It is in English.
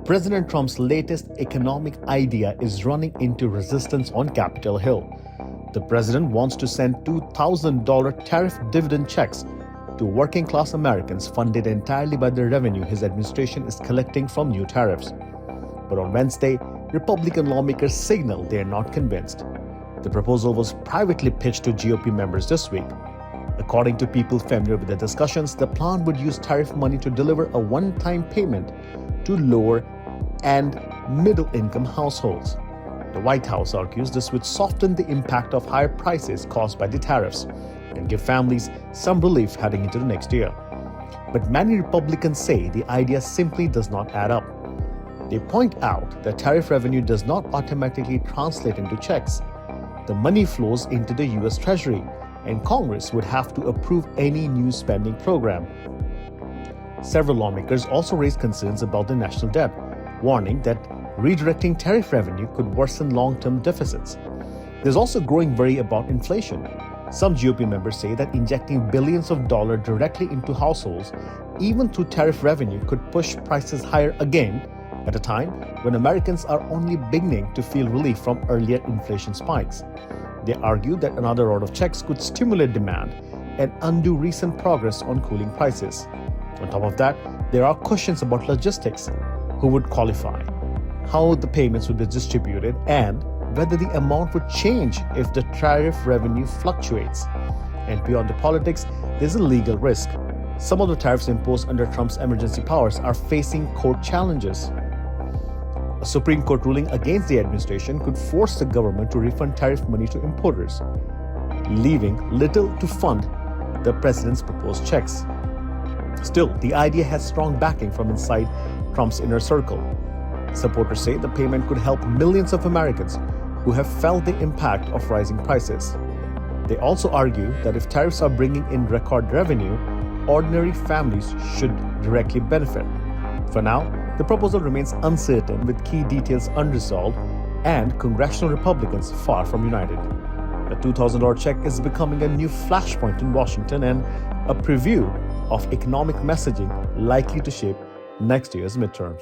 President Trump's latest economic idea is running into resistance on Capitol Hill. The president wants to send $2,000 tariff dividend checks to working-class Americans funded entirely by the revenue his administration is collecting from new tariffs. But on Wednesday, Republican lawmakers signaled they are not convinced. The proposal was privately pitched to GOP members this week. According to people familiar with the discussions, the plan would use tariff money to deliver a one-time payment to lower and middle-income households. The White House argues this would soften the impact of higher prices caused by the tariffs and give families some relief heading into the next year. But many Republicans say the idea simply does not add up. They point out that tariff revenue does not automatically translate into checks. The money flows into the U.S. Treasury, and Congress would have to approve any new spending program. Several lawmakers also raised concerns about the national debt, warning that redirecting tariff revenue could worsen long-term deficits. There's also growing worry about inflation. Some GOP members say that injecting billions of dollars directly into households, even through tariff revenue, could push prices higher again at a time when Americans are only beginning to feel relief from earlier inflation spikes. They argue that another round of checks could stimulate demand and undo recent progress on cooling prices. On top of that, there are questions about logistics: who would qualify, how the payments would be distributed, and whether the amount would change if the tariff revenue fluctuates. And beyond the politics, there's a legal risk. Some of the tariffs imposed under Trump's emergency powers are facing court challenges. A Supreme Court ruling against the administration could force the government to refund tariff money to importers, leaving little to fund the president's proposed checks. Still, the idea has strong backing from inside Trump's inner circle. Supporters say the payment could help millions of Americans who have felt the impact of rising prices. They also argue that if tariffs are bringing in record revenue, ordinary families should directly benefit. For now, the proposal remains uncertain, with key details unresolved and congressional Republicans far from united. The $2,000 check is becoming a new flashpoint in Washington and a preview of economic messaging likely to shape next year's midterms.